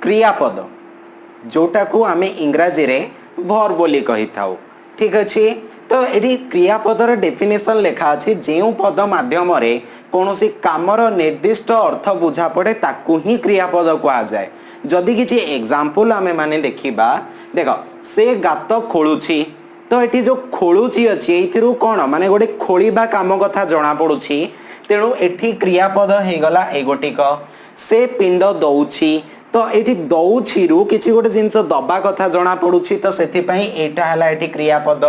क्रियापद जोटा को आमे इंग्राजी रे वर्ब बोली कही थाउ ठीक अछि। तो एडी क्रियापदर डेफिनेशन लेखा अछि जेउ पद माध्यम रे कोनोसी कामर निर्दिष्ट अर्थ बुझा पड़े ताकू ही क्रियापद कहा जाए। जदि किछि एग्जांपल आमे माने देखिबा देखो से गात खोलुछि तो एटी जो खोलुछि अछि एथिरु कोन माने गोटे खोलिबा काम कथा जणा पडुछि तेणु एठी क्रियापद हे गला एगोटिक। से पिंड दउछि तो एठी दउछि रु किछि गोटे जिंस दबा कथा जणा पडुछि तो सेथि पई एटा हला एठी क्रियापद।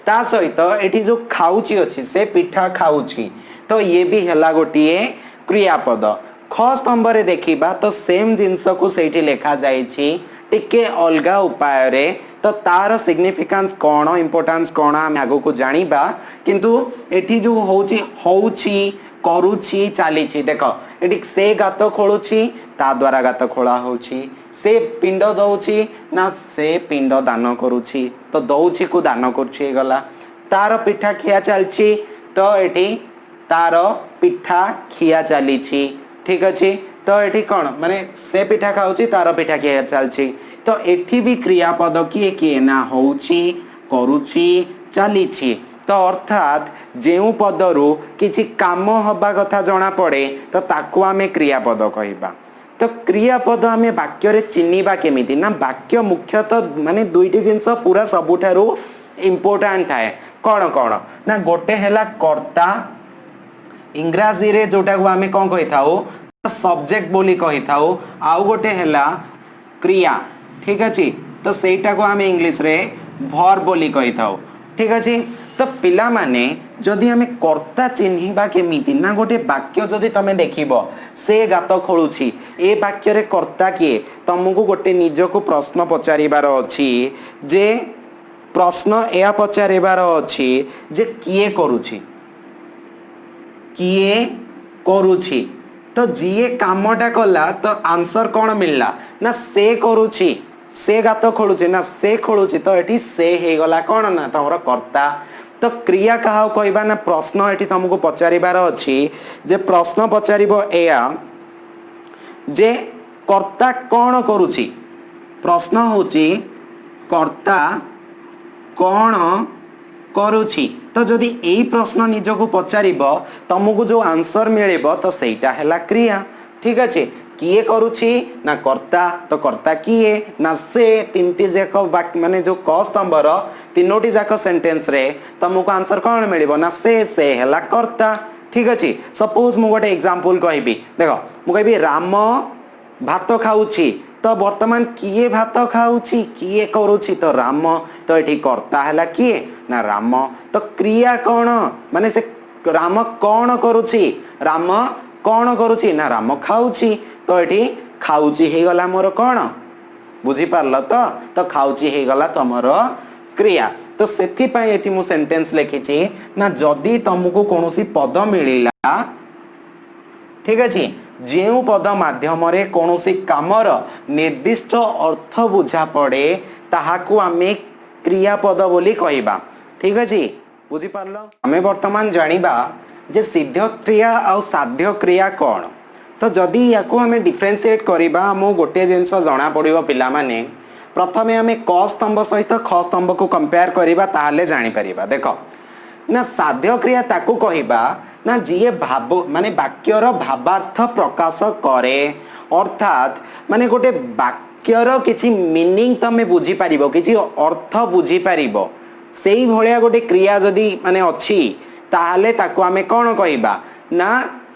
ता सहित एठी जो खाउछि अछि से पिठा खाउछि तो ये भी हला गोटिए क्रियापद। ख स्तंभ रे देखिबा तो सेम जिंस को सेठी लेखा जाईछि टिके अलगा उपाय रे तो तार सिग्निफिकेंस कोन इंपोर्टेंस कोन हम आगो को जानिबा किंतु एठी जो होउछि करूछि चालीछि देखो एठी से गात खोलुछि ता द्वारा गात खोला होउछि से पिंड दउछि ना से पिंड दान करूछि तो दउछि को दान करूछि गला। तार पिठा खिया चलछि तो एठी तार पिठा खिया चलीछि ठीक अछि। तो एठी कोन माने से पिठा खाउछि तार पिठा खिया चलछि तो एठी भी क्रियापद किए ना होउछि करूछि चालीछि। तो अर्थात जेउ पदरु किछि काम हबा कथा जणा पड़े तो ताकू आमे क्रियापद कहिबा। तो क्रियापद आमे वाक्य रे चिन्हिबा केमिति ना वाक्य मुख्यतः माने दुईटी जिंस पूरा सबुठारु इंपोर्टेंट है कोन कोन ना गोटे हैला कर्ता इंग्राजी रे जोटा को आमे कोन कहि थाउ सब्जेक्ट बोली कहि थाउ आउ गोटे हैला क्रिया ठीक अछि। तो सेटा को आमे इंग्लिश रे वर्ब बोली कहि थाउ ठीक अछि। तो पिला माने जदि हमें कर्ता चिन्हिबा केमिति ना गोटे वाक्य जदि तमे देखिबो से गात खोलुछि ए वाक्य रे कर्ता किए तुमको गोटे निज को प्रश्न पचारिबार अछि जे प्रश्न एया पचारिबार अछि जे किए करूछि तो जीए कामटा कला तो आंसर कौन मिलला ना से करूछि से गात खोलुछि ना से खोलुछि तो एठी से हे गला कौन ना तमरो कर्ता। तो क्रिया कहा कहबा ना प्रश्न एठी तुमको पचारिबार अछि जे प्रश्न पचारिबो एया जे कर्ता कौन करूछि प्रश्न होछि कर्ता कौन करूछि। तो जदि एई प्रश्न निज को पचारिबो तुमको जो आंसर मिलिबो तो सेटा हैला क्रिया ठीक अछि। किए करूछि ना कर्ता तो कर्ता किए ना से तीनटी जाक माने जो क स्तंभर तीनोटी जाक सेंटेंस रे तुमको आंसर कौन मिलिबो ना से हैला कर्ता ठीक अछि। सपोज मु गोटे एग्जांपल कहबी देखो मु कहबी राम भात खाउछि तो वर्तमान किए भात खाउछि किए करूछि तो राम तो एठी कर्ता हैला किए ना राम। तो क्रिया कौन माने से राम कौन करूछि राम कौन करूछि ना राम खाउछि तो एठी खाउछि हे गला मोर कौन बुझी पारल तो खाउछि हे गला तमरो क्रिया। तो सेथि पई एठी मु सेंटेंस लिखिछि ना जदी तुमको कोनोसी पद मिलिला ठीक अछि जेउ पद माध्यम रे कोनोसी कामर निर्दिष्ट अर्थ बुझा पड़े ताहाकू आमे क्रियापद बोली कहिबा ठीक अछि बुझी पारल। आमे वर्तमान जानिबा जे सिद्ध क्रिया और साध्य क्रिया कौन। तो जदि याको हमें डिफरेंशिएट करिबा हमो गोटे जिंस जणा पड़िबो पिला माने प्रथमे हमें क स्तंभ सहित ख स्तंभ को कंपेयर करिबा ताहले जानि परिबा। देखो ना साध्य क्रिया ताकू कहिबा ना जीए भाव माने वाक्यर भावार्थ प्रकाश करे अर्थात माने गोटे वाक्यर किछि मीनिंग तमे बुझी पारिबो किछि अर्थ बुझी पारिबो सेही भलिया गोटे क्रिया जदि माने अछि ताहले ताकू हमें कौन कहिबा ना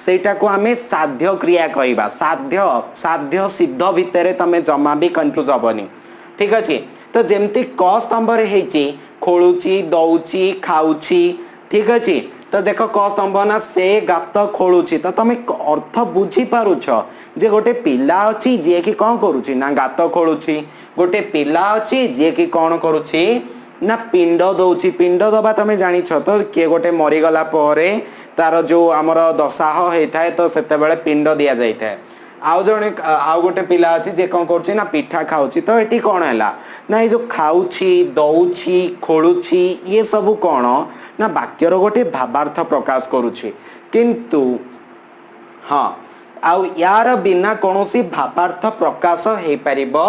सेटा को हमें साध्य क्रिया कहिबा। साध्य सिद्ध भितरे तमे जमा भी कंफ्यूज हबनी ठीक अछि। तो जेमती क स्तंभ रे हेछि खोलुछि दउछि खाउछि ठीक अछि। तो देखो क स्तंभ ना से गात खोलुछि तो तमे अर्थ बुझी पारुछ जे गोटे पिला अछि जे कि कोन करूछि ना गात खोलुछि गोटे पिला अछि जे कि कोन करूछि ना पिंड दउछि पिंड दबा तमे जानि छ तो के गोटे मरि गला परे तार जो आमर दशाह होता है तो सेते बेले पिंड दिया जाता है। आउ जने आउ गोटे पिला अछि जे कोन करूछि ना पिठा खाउछि तो एठी कोन हैला ना ए जो खाउछि दउछि खोलुछि ये सब कोन ना वाक्यर गोटे भावार्थ प्रकाश करूछि किंतु हाँ आउ यार बिना कौनसी भावार्थ प्रकाश हो पारिबो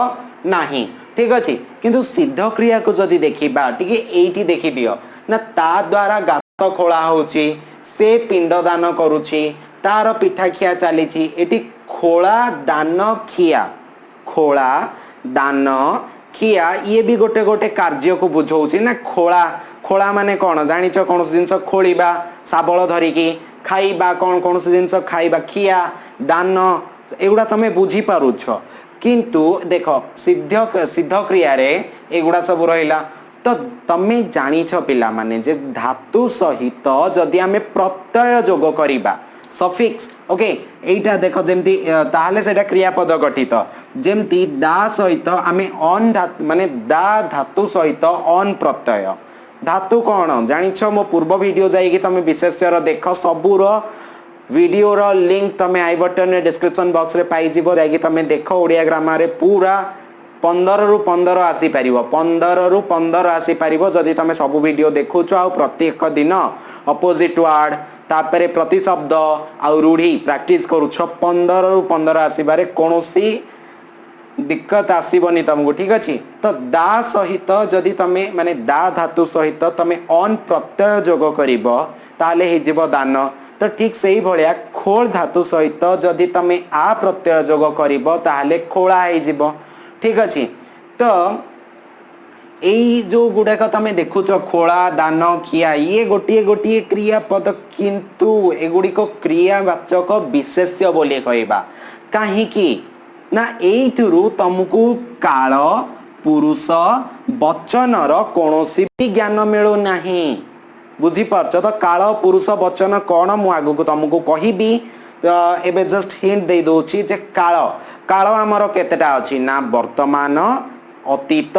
नाही ठीक अछि किंतु सिद्ध क्रिया को जदि देखिबा टिके एठी देखि दियो ना ता द्वारा गात खोला होची से पिंड दान करूची तार पिठा खिया चलीची एटी खोला दान खिया खोला दान खिया ये भी गोटे गोटे कार्य को बुझौची ना खोला खोला माने कौन जानिच कौन जिनस खोलिबा साबल धरिकी खाइबा कौन कौन जिनस खाइबा खिया दान एगुड़ा तमे बुझी पारुछ किंतु देख सिद्ध सिद्ध क्रिया रे एगुड़ा सब रहिला तो तमे जानिछ पिला माने जे धातु सहित जदि आमे प्रत्यय जोग करिबा सफिक्स ओके एटा देखो जेमती ताहले सेटा क्रियापद गठित जेमती दा सहित आमे ऑन धातु माने दा धातु सहित ऑन प्रत्यय धातु कौन जानिछ मो पूर्व वीडियो जाई कि तमे विशेषयर देख सबुर वीडियो रो लिंक तमे आई बटन रे डिस्क्रिप्शन बॉक्स रे पाई जिवो जाई कि तमे देखो ओडिया ग्रामर रे पूरा 15 रु 15 आसी पारिबो 15 रु 15 आसी पारिबो जदि तमे सब वीडियो देखुछो आ प्रत्येक दिन अपोजिट वर्ड तापरे प्रतिशब्द आ रूढ़ी प्रैक्टिस करूछो 15 रु 15 आसीबारे कोनोसी दिक्कत आसीबनी तुमको ठीक अछि तो दा सहित जदि तमे माने दा धातु सहित तमे ऑन प्रत्यय जोग करिवो ताले हे जीव दान तो ठीक सही भलिया खोल धातु सहित जदि तमे आ प्रत्यय जोग करिवो ताले खोला हे जीव ठीक अछि तो एई जो गुडाक तमे देखुछ खोला दान खिया ये गोटिए गोटिए क्रियापद किंतु एगुडी को क्रियावाचक विशेष्य बोली कहबा काहे कि ना एइथुरु तुमको काल पुरुष वचन रो कोनोसी भी ज्ञान मिलु नाही बुझी पारछ तो काल पुरुष वचन कोन मु आगु को तुमको कहिबी तो एबे जस्ट हिंट दे दोछि जे काल काल हमर केतेटा अछि ना वर्तमान अतीत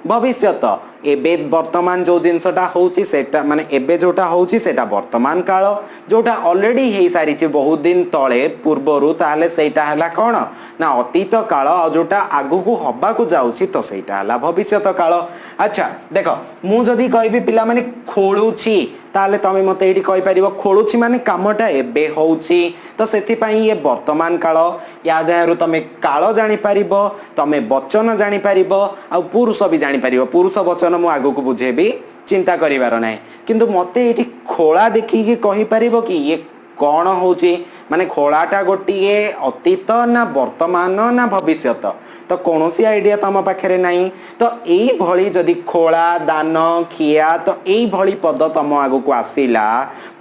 भविष्यत एबे वर्तमान जो जिनसटा होची सेटा माने एबे जोटा होची सेटा वर्तमान काल जोटा ऑलरेडी हे सारी छि बहुत दिन तळे पूर्वरु ताले सेटा हला कोन ना अतीत काल आ जोटा आगु को हबा को जाउछि तो सेटा हला भविष्यत काल अच्छा देखो मु जदी कहबी पिला माने खोलुछि ताले तमे मते एठी कहि परिबो खोलुछि माने कामटा एबे होउछि तो सेति पई ये वर्तमान काल या देहरु तमे काल जानि परिबो तमे वचन जानि परिबो आ पुरुष भी जानि परिबो पुरुष वचन मु आगु को बुझेबी चिंता करिवार नै किंतु मते एठी खोला देखि कि कहि परिबो कि ये कोन होउछि माने खोलाटा गोटिए अतीत ना वर्तमान ना भविष्यत तो कौनसी आइडिया तम पाखे नहीं तो यही भली जदि खोला दान खिया तो यही भली पद तम आगु को आसीला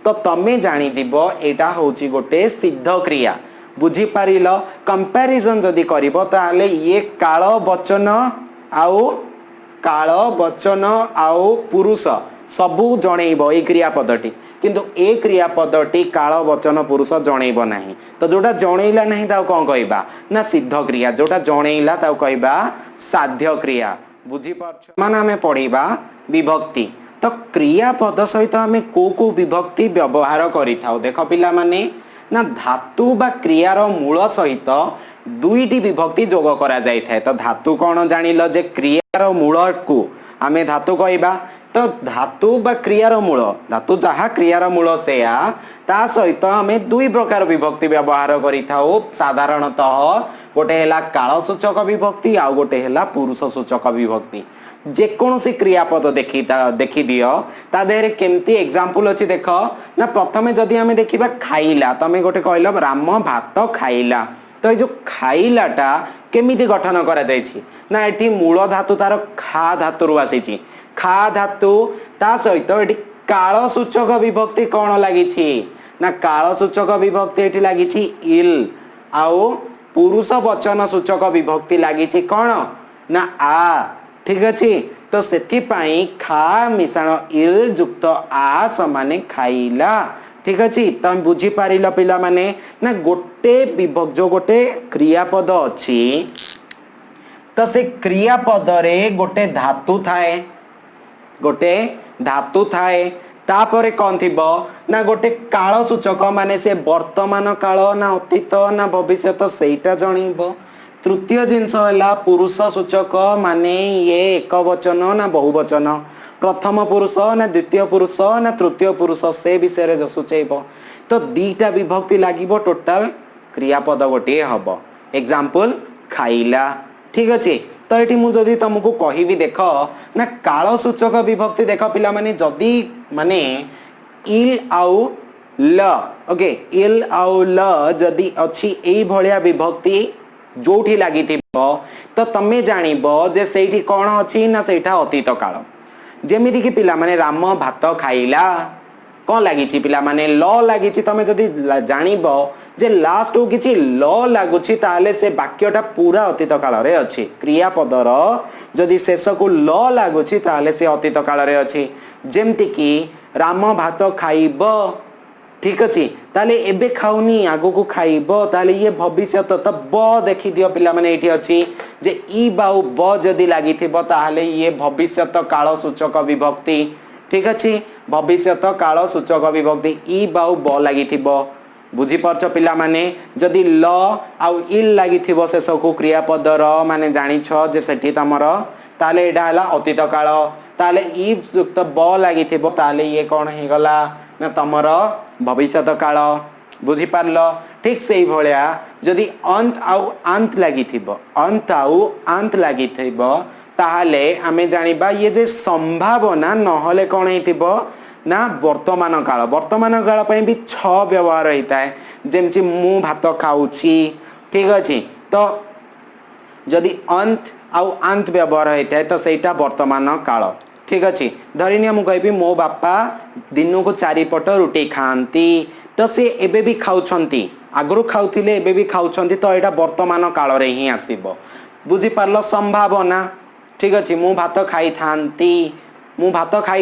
तो तमे जानी जीवो एटा होची गोटे सिद्ध क्रिया बुझी पारिल कंपैरिजन जदि करिवो ताले ये काल वचन आउ पुरुष सबु जणैबो ए क्रियापदटी किंतु ए क्रियापदटी काल वचन पुरुष जणैबो नाही तो जोटा जणैला नाही ता कोन कहबा ना सिद्ध क्रिया जोटा जणैला ता कहबा साध्य क्रिया बुझी पारछ माने हमें पढिबा विभक्ति तो क्रियापद सहित हमें को विभक्ति व्यवहार करिथाउ देखो पिला माने ना धातु बा क्रियार मूल सहित दुईटी विभक्ति जोग करा जाय थाए तो धातु कोन जानिलो जे क्रियार मूल को हमें धातु कहबा तो धातु बा क्रियार मूल धातु जहा क्रियार मूल सेया ता सहित हमें दुई प्रकार विभक्ति व्यवहार करिथाउ साधारणतः गोटे हैला काल सूचक विभक्ति आ गोटे हैला पुरुष सूचक विभक्ति जे कोनोसी क्रियापद देखि दियो ता देहरे केमती एग्जांपल अछि देख ना प्रथमे जदि हमें देखिबा खाइला तमे गोटे कहलो राम भात खाइला तो ये जो खाइलाटा केमिति गठन करा जायछि ना एठी मूल धातु तार खा धातु रु आसीछि खा धातु ता सहित एठी काल सूचक विभक्ति कोन लागिछि ना काल सूचक विभक्ति एठी लागिछि इल आउ पुरुष वचन सूचक विभक्ति लागिछि कोन ना आ ठीक अछि तो सेथि पई खा मिश्रण इल युक्त आ समाने खाइला ठीक अछि तम बुझी पारिल पिला माने ना गोटे विभक्त जो गोटे क्रियापद अछि तो से क्रियापद रे गोटे धातु थाए तापरे कौन थिबो ना गोटे काल सूचक माने से वर्तमान काल ना अतीत ना भविष्यत सेटा जणीबो तृतीय जिंस हला पुरुष सूचक माने ये एक वचन ना बहुवचन प्रथम पुरुष ना द्वितीय पुरुष ना तृतीय पुरुष से विषय रे जो सूचैबो तो दीटा विभक्ति लागिबो टोटल क्रियापद गोटे हम एग्जाम्पल खाइला ठीक अच्छे तो ये मुझे तुमको कहबी देख ना काल सूचक विभक्ति देख पिला माने जदि माने इल आउ ल ओके इल आउ ल जदि अच्छी एई भलिया विभक्ति जोठी लागि तो तमे जानिबो जे सेठी कोन अछि ना सेठा अतीत काल जेमिति कि पिला माने राम भात खाइला कौन लगी पिला माने ल लगी तमे जदि जानिबो जे लास्ट को किछि ल लागुछि ताले से वाक्यटा पूरा अतीत काल रे अछि क्रियापदर जदि शेष को ल लागुछि ताले से अतीत काल रे अछि जेमति कि राम भात खाइबो ठीक अच्छे ताले एबे खाऊनी आगो को खाइबो ताले ये भविष्यत तो ब देखि दियो पिला माने एठी अछि जे ई बाउ ब जदि लागिथिबो ताले ये भविष्यत काल सूचक विभक्ति ठीक अच्छे भविष्यत काल सूचक विभक्ति ई बाउ ब लागिथिबो बुझी परछ पिला माने जदि ल आउ इल लागिथिबो शेष को क्रियापदर माने जानि छ जे सेठी तमर ताले एडा हला अतीत काल ताले ई युक्त ब लागिथिबो ताले ये कोन हे गला ना तमर भविष्यत काल बुझी पारल ठीक से ही भलिया जदि अंत आउ अंत लागिथिबो अंत आउ अंत लागिथिबो ताहाले आमे जानिबा ये जे संभावना नहले कोन हेतिबो ना वर्तमान काल पई भी छ व्यवहार होता है जेमची मु भात खाउची ठीक अछि तो जदि अंत आउ अंत व्यवहार होता है तो सेटा वर्तमान काल ठीक अच्छे धरिनिया मु कहबी मो बापा दिन को 4 पट रुटी खाती तो सी एबे भी खाउछंती आगरु खाउथिले एबे भी खाउछंती तो एटा वर्तमान काल रे ही आसीबो बुझी पारलो संभावना ठीक अच्छे मु भात खाई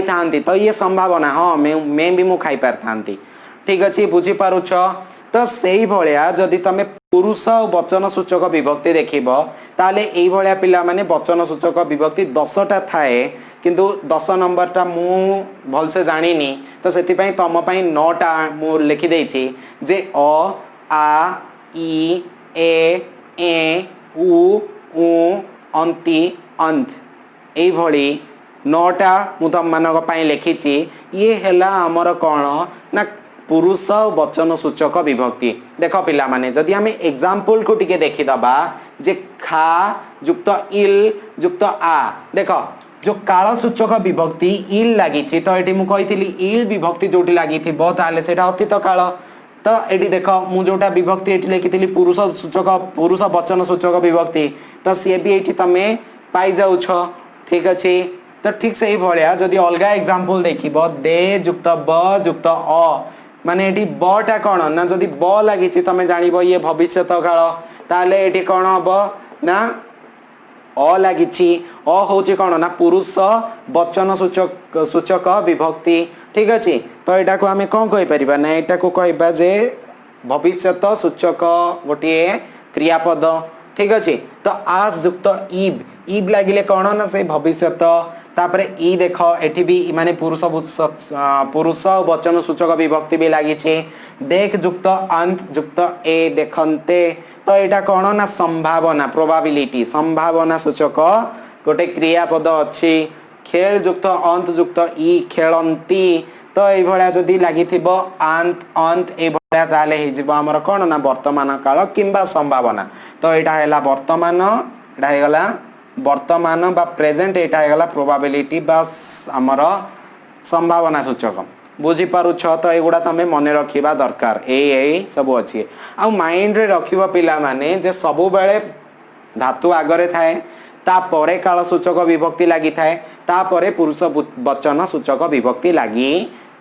थांती तो ये संभावना हाँ मैं भी मु खाई पार थांती ठीक अच्छे बुझी पारुछ तो सेही भलिया जदि तमे पुरुष और वचन सूचक विभक्ति देखिबो ताले एई भलिया पिला माने वचन सूचक विभक्ति 10टा थाए किंतु 10 नंबर टा मु भल से जानिनी तो सेति पई तम पई 9टा मु लिखि देछि जे अ आ इ ए उ अंति अंत एई भली 9टा मु तम मानक पई लिखिछि ये हैला हमर कोन ना पुरुष वचन सूचक विभक्ति देख पिला माने जदि हमें एग्जांपल को टिके देखि दबा जे खा युक्त इल युक्त आ देख जो काल सूचक विभक्ति इल लागिछि तो एटी मु कहिथिली इल विभक्ति जोटी लागिथिबो ताले सेटा अतीत काल तो एटी देख मु जोटा विभक्ति एटी लिखिथिली पुरुष वचन सूचक विभक्ति तो सी भी एटी तमे पाई जाउ छ ठीक अछि तो ठीक से ही भलिया जदि अलगा एग्जांपल देखिबो दे युक्त ब युक्त अ माने एटी बटा कोन ना जदि ब लागिछि तमे जानिबो ये भविष्यत काल ताले एटी कोन हबो ना अ लागिछि अ होछि कोन ना पुरुष वचन सूचक विभक्ति ठीक अछि तो एटा को हमें कोन कहि परिबा ना एटा को कहबा जे भविष्यत सूचक गोटे क्रियापद ठीक अछि तो आज युक्त इब लागिले कोन ना से भविष्यत तापरे ई देख एठी भी माने पुरुष वचन सूचक विभक्ति भी लागि छे देख युक्त अंत युक्त ए देखन्ते तो एटा कोन ना संभावना प्रोबेबिलिटी संभावना सूचक गोटे क्रियापद अछि खेल युक्त अंत युक्त ई खेलंती तो ए भलिया जदी लागिथिबो अंत अंत ए भलिया ताले हे जिवो हमर कोन ना वर्तमान काल किंबा संभावना तो एटा हैला वर्तमान एटा हे गला वर्तमान बा प्रेजेंट एटा हेगला प्रोबेबिलिटी बा हमर संभावना सूचक बुझी पारुछ तो एगुडा तमे मने रखिबा दरकार ए सब अछि आ माइंड रे रखिबा पिला माने जे सब बेले धातु आगरे थाए ता परे काल सूचक विभक्ति लागि थाए ता परे पुरुष वचन सूचक विभक्ति लागि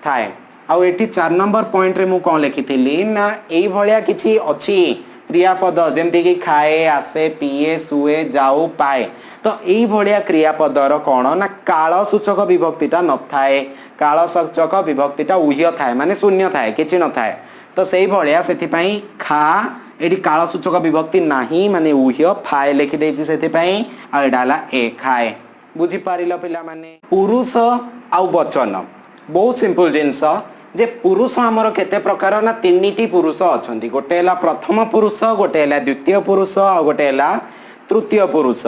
थाए आ एठी 4 नंबर पॉइंट रे मु कोन लिखिथिली ना एई भलिया किछि अछि क्रियापद जेमती कि खाए आसे पिए सुए जाऊ पाए तो यही भलिया क्रियापदर कौन ना काल सूचक विभक्तिटा न थाए काल सूचक विभक्तिटा उह्य थाए माने शून्य थाए किछि न थाए तो सेही भलिया सेति पई खा एडी काल सूचक विभक्ति नाही माने उह्य फाए लिखि देछि सेति पई आ एडाला ए खाए बुझी पारिलो पिला माने पुरुष आ वचन बहुत सिंपल जिंस जे पुरुष हमर केते प्रकार ना 3टी पुरुष अछंती गोटे हला प्रथम पुरुष गोटे हला द्वितीय पुरुष आ गोटे हला तृतीय पुरुष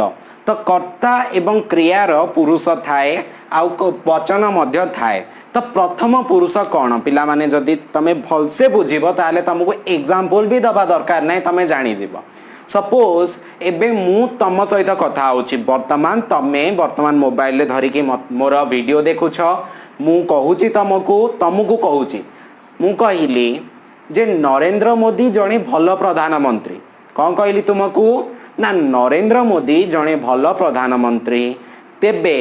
तो कर्ता एवं क्रियार पुरुष थाए आउ वचन मध्य थाए तो प्रथम पुरुष कौन पिला माने जदि तमे भलसे बुझिबो ताले तुमको एग्जांपल भी दबा दरकार नहीं तमे जानि जिवो सपोज एबे मु तम सहित कथा होची वर्तमान मोबाइल ले धरिकी मोर वीडियो देखुछ मु कहूची तुमको कहूची मु कहिली जे नरेंद्र मोदी जणे भल प्रधानमंत्री कौन कहली तुमको ना नरेंद्र मोदी जणे भल प्रधानमंत्री तेबे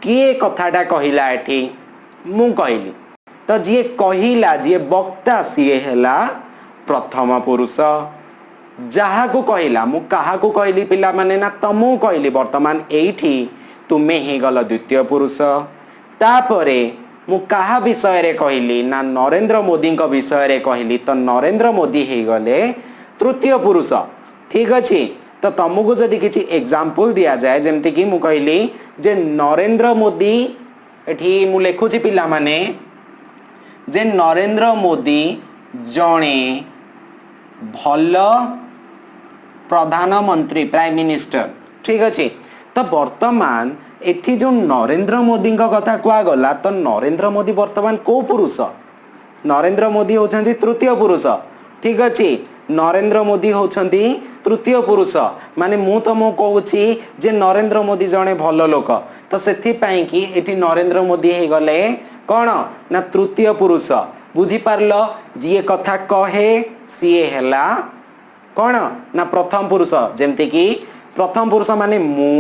किए कथाटा कहला एठी मु कहली तो जी कहला जी वक्ता सी है प्रथम पुरुष जहा को कहला मु कहा को कहली पिला माने ना तमु कहली वर्तमान एठी तुमे ही गल द्वितीय पुरुष तापरे मु कहा विषय रे कहली ना नरेंद्र मोदी का विषय रे कहली तो नरेंद्र मोदी ही गले तृतीय पुरुष ठीक अच्छे तो तुमको जदि किसी एग्जांपल दिया जाए जमती कि मु कहली जे नरेंद्र मोदी एठी मु लिखुची पिला माने जे नरेंद्र मोदी जणे भल प्रधानमंत्री प्राइम मिनिस्टर ठीक अच्छे तो वर्तमान एठी जो नरेंद्र मोदी का कथा कुआ गला तो नरेंद्र मोदी वर्तमान को पुरुष नरेंद्र मोदी होचंती तृतीय पुरुष ठीक अच्छे नरेंद्र मोदी होचंती तृतीय पुरुष माने मु तुमको कहूची जे नरेंद्र मोदी जणे भल लोक तो सेथि पई कि एठी नरेंद्र मोदी हे गले कौन ना तृतीय पुरुष बुझी पारलो जी कथा कहे सीए हैला कौन ना प्रथम पुरुष जेमती कि प्रथम पुरुष माने मु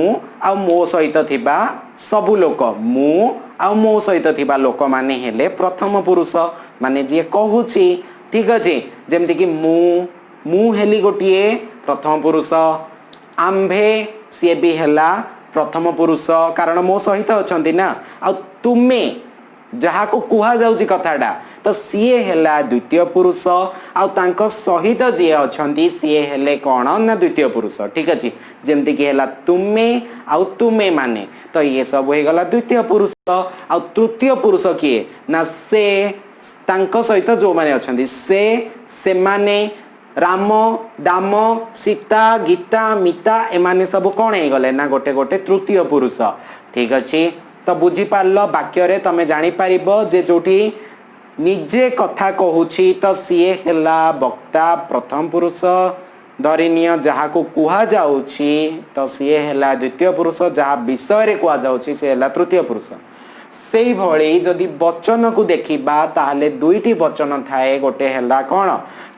आ मो सहित थिबा सबु लोक मु आ मो सहित थिबा लोक माने हेले प्रथम पुरुष माने जी कहूची ठीक अछि जेमती कि मु हेली गोटिए प्रथम पुरुष आंभे सी भी हैला प्रथम पुरुष कारण मो सहित अछंती ना आ तुमे जहा को कुहा जाउची कथाटा तो सीए हैला द्वितीय पुरुष आ तांको सहित जे अछंती सीए हेले कोन ना द्वितीय पुरुष ठीक अछि जेमती कि हैला तुमे आ तुमे माने तो ये सब हे गला द्वितीय पुरुष आ तृतीय पुरुष किए ना से तांको सहित जो माने अछंती से माने राम दाम सीता गीता मिता एमाने सब कौन हो गले ना गोटे गोटे तृतीय पुरुष ठीक अच्छे तो बुझी पारल वाक्य रे तमे जानी पारिबो जे जोठी निजे कथा कहूची तो सीए हैला वक्ता प्रथम पुरुष धरिनिय जहा को कुहा जाउची तो सीए हैला द्वितीय पुरुष जहा विषय रे कुहा जाउची से हैला तृतीय पुरुष सेई भली जदि वचन को देखिबा ताहले दुईटी वचन थाए गोटे हैला कोन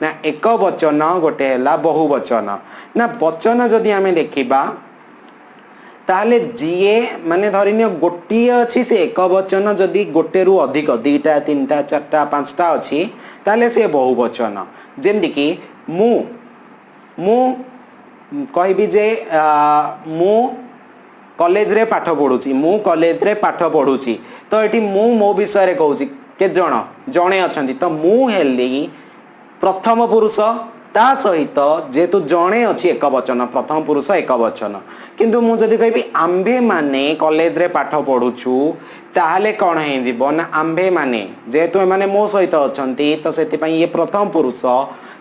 ना एक वचन गोटे हैला बहुवचन ना वचन जदि आमे देखिबा ताहले जीए माने धरिनिय गोटिए अछि से एक वचन जदि गोटे रु अधिक दुईटा तीनटा चारटा पांचटा अछि ताहले से बहुवचन जेमति कि मु कहबी जे मु कॉलेज रे पाठ पढुची मु कॉलेज रे पाठ पढुची तो एटी मो विषय रे कहूची के जणे अछंती तो मु हेली प्रथम पुरुष ता सहित जेतु जणे अछि एक वचन प्रथम पुरुष एक वचन किंतु मु जदी कहबी आंभे माने कॉलेज रे पाठ पढुछु ताहाले कोन हे जीवो ना आंभे माने जेतु माने मो सहित अछंती तो सेति पई ये प्रथम पुरुष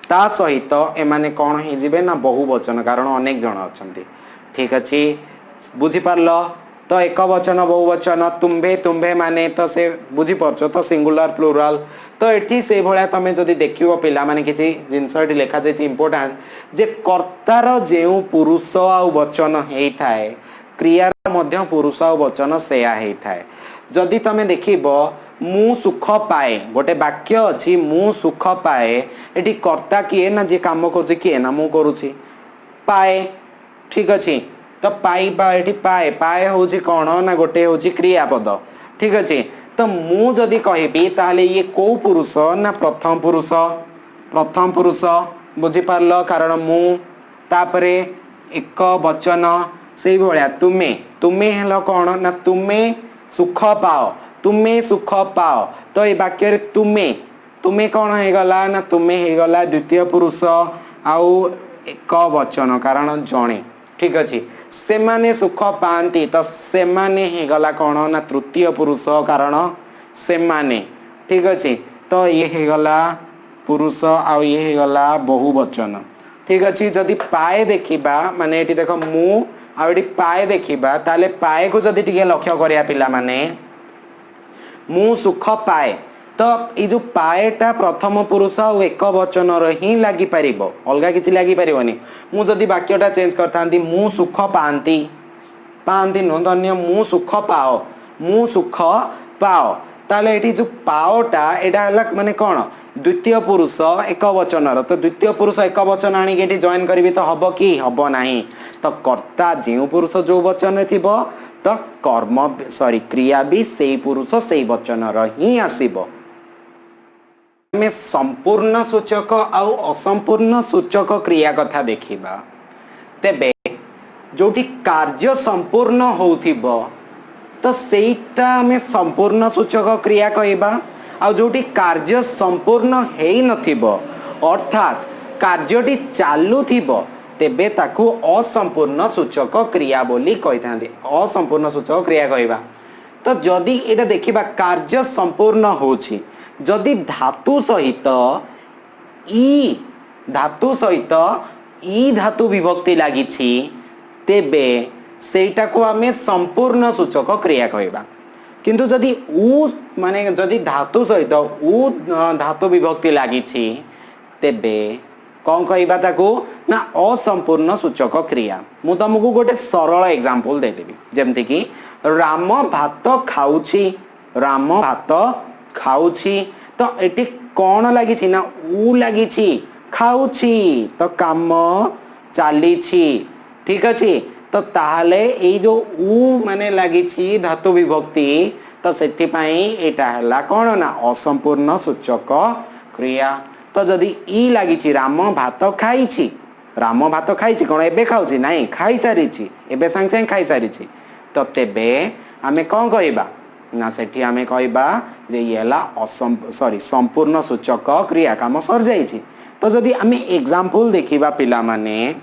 ता सहित ए माने कोन हे जीवे ना बहुवचन कारण अनेक जण अछंती ठीक अछि बुझी पारल तो एक वचन बहुवचन तुम्भे तुम्भे माने तो से बुझी परछो तो सिंगुलर प्लुराल तो एठी से भळा तमे जदी देखिबो पिला माने किछि जिंसटी लेखा जाय इंपोर्टेंट जे कर्तार जेउ पुरुष आ वचन हेई थाए क्रियार मध्य पुरुष आ वचन सेया हेई थाए जदी तमे देखिबो मु सुख पाए गोटे वाक्य अछि मु सुख पाए एठी कर्ता किए ना जे काम करछि किए ना मु करूछि पाए ठीक अछि तो पाई एठी पाए पाए होछि कोन ना गोटे होछि क्रियापद ठीक अछि तो मु जदी कहबी ताले ये को पुरुष ना प्रथम पुरुष बुझी पारलो कारण मु तापरे एक वचन सेई भलिया तुमे हेलो कोन ना तुमे सुख पाओ तो ए वाक्य रे तुमे कोन हे गला ना तुमे हे गला द्वितीय पुरुष आउ एक वचन कारण जणे ठीक अछि से माने सुख पांती तो से माने हे गला कोन ना तृतीय पुरुष कारण से माने ठीक अछि तो ये हे गला पुरुष आ ये हे गला बहुवचन ठीक अछि जदी पाए देखिबा माने एटी देखो मु आउडी पाए देखिबा ताले पाए को जदी टिके लक्ष्य करिया पिला माने मु सुख पाए तो ये जो पाएटा प्रथम पुरुष और एक वचन ही लगी पारिबो अलगा किछि लगी पारिबोनी मु जदी वाक्यटा चेंज करथांती मु सुख पांती पांती नो धन्य मु सुख पाओ ताले एठी जो पाओटा एटा हला माने कोन द्वितीय पुरुष एक वचन तो द्वितीय पुरुष एक वचन आनी के जॉइन करी तो हबो कि हबो नाही तो कर्ता जो पुरुष जो वचन रे थिबो तो कर्म सॉरी क्रिया भी सेई पुरुष सेई वचन ही आसीबो में संपूर्ण सूचक आउ असंपूर्ण सूचक क्रिया कथा देखिबा तेबे जोटी कार्य संपूर्ण होउथिबो तो सेटा में संपूर्ण सूचक क्रिया कहबा आ जोटी कार्य संपूर्ण हेई नथिबो अर्थात कार्यटी चालू थिबो तेबे ताकू असंपूर्ण सूचक क्रिया बोली कहिथांदे असंपूर्ण सूचक क्रिया कहबा तो जदि एटा देखिबा कार्य संपूर्ण होछि जदि धातु सहित ई धातु विभक्ति लागिछि तेबे सेटा को आमे संपूर्ण सूचक क्रिया कहबा किंतु जदि उ माने जदि धातु सहित उ धातु विभक्ति लागिछि तेबे कौन कहबा ताकू ना असंपूर्ण सूचक क्रिया मु तुमको गोटे सरल एग्जांपल दे देबी जेमति कि राम भात खाउछि तो एटी कौन लागिछि ना उ लागिछि खाउछि तो काम चालीछि ठीक अछि तो ताहले ए जो उ माने लागिछि धातु विभक्ति तो सेति पई एटा हला कोन ना असंपूर्ण सूचक क्रिया तो जदि ई लागिछि राम भात खाइछि कोन एबे खाउछि नाही खाइ सारिछि एबे संग संग खाइ सारिछि तो तेबे आमे कोन कहबा ना सेठी आमे कहबा जे येला संपूर्ण सूचक क्रिया काम सर जाइछि तो जदि आमे एग्जांपल देखिबा पिला माने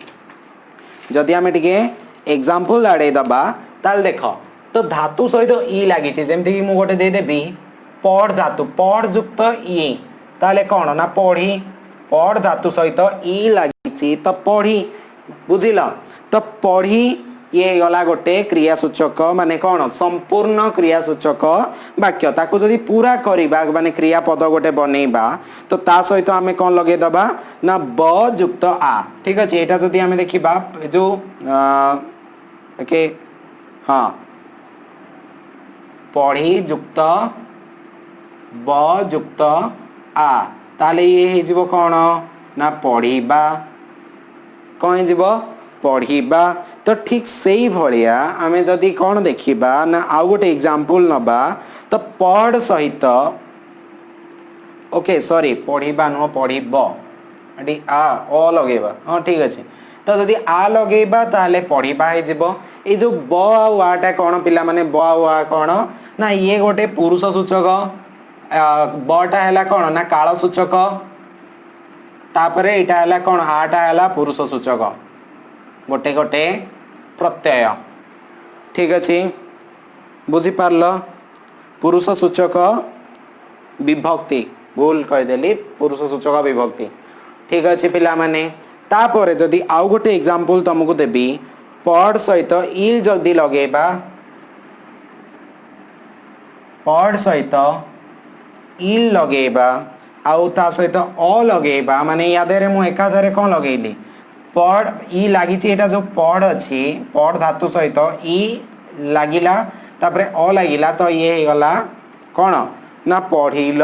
जदि आमे टिके एग्जांपल आड़े दबा ताल देखो तो धातु सहित ई लागिछि जेमति कि मु गोटे दे देबी पढ़ धातु पढ़ युक्त ई ताले कोन ना पढ़ी पढ़ धातु सहित ई लागिछि तो पढ़ी बुझिला तो पढ़ी ये गला गोटे क्रियासूचक माने कोन संपूर्ण क्रियासूचक वाक्य ताको जदि पूरा करिबा माने क्रियापद गोटे बनेबा तो ता सहित आमे कोन लगे दबा ना ब युक्त आ ठीक अछि एटा जदि आमे देखिबा जो ओके हां पढ़ी युक्त ब युक्त आ ताले ये हे जीवो कोन ना पढ़ीबा कोन जीवो पढ़ीबा तो ठीक सही भलिया आमे जदि कोन देखिबा ना आउ गोटे एग्जांपल नबा तो पढ़ सहित ओके सॉरी पढ़ीबा नो पढ़ीब अडी आ ओ लगेबा हां ठीक अछि तो जदि आ लगेबा ताले पढ़ीबा हे जीवो ए जो ब आ आटा कोन पिला माने ब आ कोन ना ये गोटे पुरुष सूचक बटा हैला कोन ना काल सूचक तापरे एटा हैला कोन आटा हैला पुरुष सूचक गोटे गोटे प्रत्यय ठीक अछि बुझी पारलो पुरुष सूचक विभक्ति भूल कह देली पुरुष सूचक विभक्ति ठीक अछि पिला माने तापरे जदि आउ गोटे एग्जांपल तुमको देबी पढ़ सहित इल जदि लगेबा पढ़ सहित इल लगेबा आउ ता सहित अ लगेबा माने यादेरे मु एकाधरे कोन लगेली पढ़ ई लागिछि एटा जो पढ़ अछि पढ़ धातु सहित ई लागिला तापरे अ लागिला तो ये हे गला कोन ना पढ़िल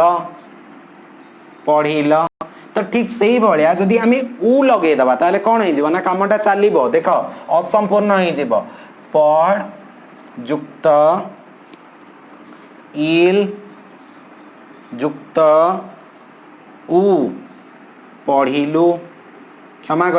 तो ठीक सही भलिया जदि आमे उ लगे दबा ताले कोन हे जीव ना कामटा चालिबो देखो असंपूर्ण हे जीव पढ़ युक्त इल युक्त उ पढ़िलु क्षमा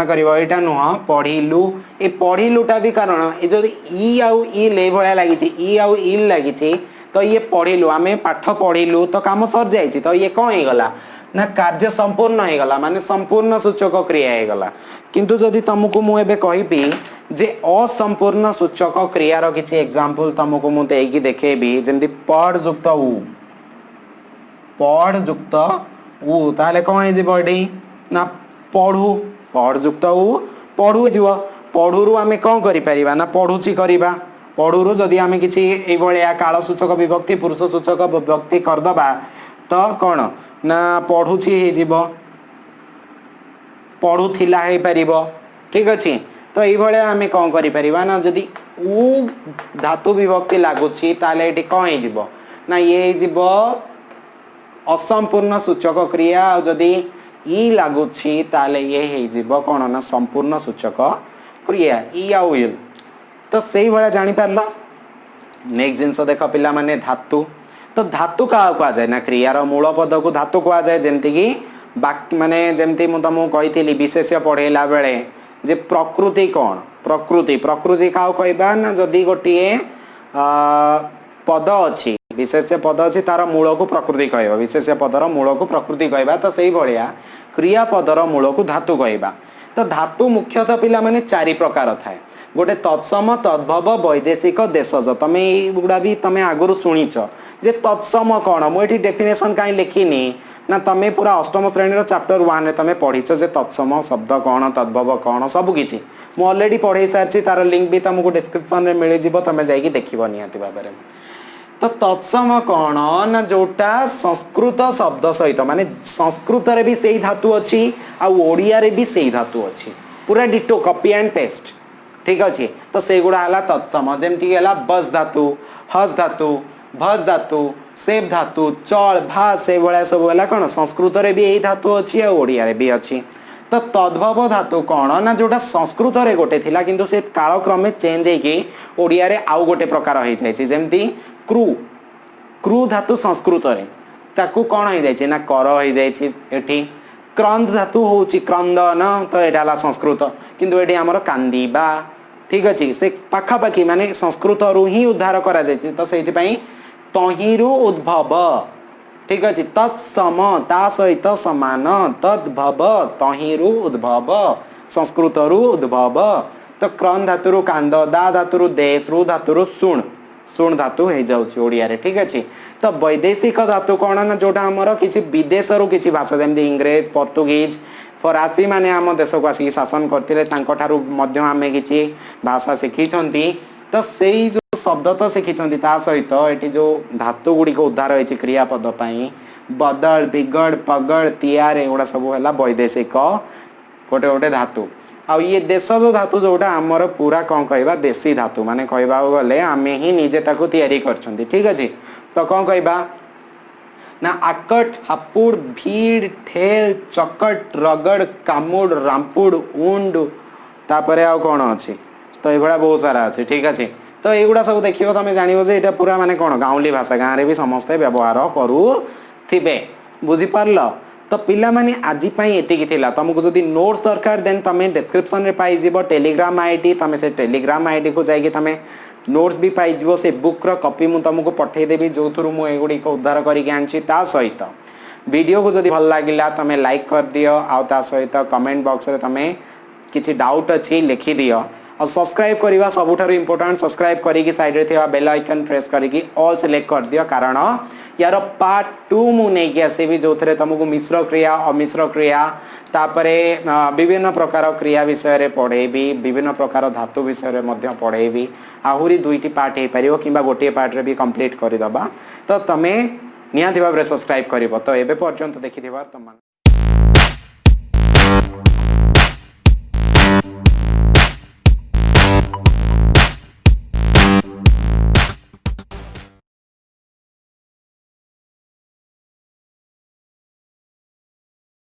करिवो एटा नुह पढ़िलु ए पढ़िलुटा भी कारण ए जो ई आउ ई ले भया लागिछि ई आउ ई लागिछि तो ये पढ़िलु आमे पाठ पढ़िलु तो काम सर जाइछि तो ये कोन हे गला ना कार्य संपूर्ण हे गला माने संपूर्ण सूचक क्रिया हे गला किंतु जदि तुमको मु एबे कहिबी जे असंपूर्ण सूचक क्रिया रो किछि एग्जांपल तुमको मु देकी देखेबी जेमति पढ़ युक्त उ ताले कोन हे जे बडी ना पढ़ू पढ़ युक्त उ पढ़ु जीव पढ़ु आम कौन कर ना पढ़ुची करवा पढ़ु जदि आम कि काल सूचक विभक्ति पुरुष सूचक विभक्ति करदबा तो कौन ना पढ़ुची हो पढ़ुला हो पार ठीक अच्छे तो ये आम कौन कर ना जदि उ धातु विभक्ति लगुच ताले कौन हो ना ये हो असंपूर्ण सूचक क्रिया जदि ई लगुच ताले ये हो कौन ना संपूर्ण सूचक क्रिया ई आउ इल तो से भाया जापर नेक्स्ट जिनस देख पिला माने धातु तो धातु क्या कहुए ना क्रियार मूल पद को धातु कहुए जमती कि बाकी माने जमती मुझे तुमको कही विशेष्य पढ़ेला बेले जे प्रकृति कौन प्रकृति प्रकृति क्या कहवा ना जदि गोटे पद अच्छी विशेष्य पद अच्छी तार मूल को प्रकृति कह विशेष्य पदर मूल को प्रकृति कहवा तो से भाया क्रियापदर मूल को धातु कहवा तो धातु मुख्यतः पिला माने चारि प्रकार थाए गोटे तत्सम तद्भव वैदेशिक देशज तुम युवा भी तुम आगु शुणीच जे तत्सम कौन मुझे डेफिनेशन कहीं लिखिनी ना तुम पूरा अष्टम श्रेणी चैप्टर 1 तुम पढ़ीच जे तत्सम शब्द कौन तद्भव कौन सबकि मुझे अलरेडी पढ़े सारी तार लिंक भी तुमको डिस्क्रिप्शन में मिल जाव तुम जाकि देख निहाती भाव में तो तत्सम कौन ना जोटा संस्कृत शब्द सहित माने संस्कृत रे भी सही धातु अच्छी आड़िया भी सही धातु अच्छी पूरा डिटो कॉपी एंड पेस्ट ठीक अच्छे तो से गुड़ा है तत्सम जमती है बस धातु हस धातु भस धातु सेव धातु चल भा से भाया सब है कौन संस्कृत रे भी यही धातु अच्छी आड़िया भी अच्छी तो तद्भव धातु कौन ना जोटा संस्कृत रे गोटे थिला किंतु से कालक्रमे चेंज होड़िया रे आउ गोटे प्रकार हो जाए जमती क्रू क्रू धातु संस्कृत रे ताकू कौन हो जाए ना कर हो जाए क्रंद धातु हूँ क्रंदन तो यहाँ संस्कृत किंतु ये आमर कांदीबा ठीक अच्छे से पाखापाखि माने संस्कृत रु ही उद्धार करा जाए तो से तहिरु उद्भव ठीक अच्छे तत्सम ता सहित समान तद्भव तहिरु उद्भव संस्कृत रु उद्भव तो क्रंद धातु कांद दा धातु देश रु धातु शुण शुण धातु हो जाए ठीक अच्छे तो वैदेशिक धातु कौन ना जोटा आमर किसी विदेश रु किसी भाषा जमी इंग्रेज पोर्तुगीज फरासी माने आम देश को आसिक शासन करते आम कि भाषा शिखी तो से जो शब्द तो शिखी सहित ये जो धातु गुड़िक उद्धार होती क्रियापद बदल बिगड़ पगड़ तियार एगुड़ा सब है वैदेशिक गोटे गोटे धातु आ ये देशज धातु जोटा आमर पूरा कौन कहवा देशी धातु माने कहवा गले आम ही निजे ताकू तैयारी करछंती ठीक अच्छे तो कौन कहवा ना आकट हापुड़ भीड़ ठेल चकट रगड़ कामुड़ रामपुड़ उंड तापर आउ कौन अच्छी तो ये बहुत सारा अच्छे ठीक अच्छे तो युवा सब देखिए तुम जान ये पूरा माने कौन गाँवली भाषा गाँव में भी समस्ते व्यवहार करुवे बुझीपार तो पिला माने आज एतिकी थिला तुमको जदि नोट्स दरकार देन तुम डिस्क्रिप्शन में पाइज टेलीग्राम आईडी तुम से टेलीग्राम आईडी को जाकि तुम नोट्स भी पाइज से बुक रो कॉपी मु तुमको पठेदेवी जो थ्रू मुझे उद्धार करके आनी सहित वीडियो को जदि भल लगिला तुम लाइक कर दियो आ सहित कमेंट बॉक्स रे तुम किसी डाउट अच्छी लिखि दियो और सब्सक्राइब करवा सबुठारु इम्पोर्टेंट सब्सक्राइब करी साइड रे थिबा बेल आइकन प्रेस करी ऑल सिलेक्ट कर दियो कारण यार पार्ट 2 मु नहीं आसबि जो थे तुमको मिश्र क्रिया अमिश्र क्रिया तापरे विभिन्न प्रकार क्रिया विषय रे पढ़ेबी विभिन्न प्रकार धातु विषय रे पढ़ेबी आहुरी 2टी पार्ट हो पार कि गोटे पार्ट रे भी कंप्लीट करदबा तो तुम निहाती भाव सब्सक्राइब कर तो एबे पर्यंत देखि तुम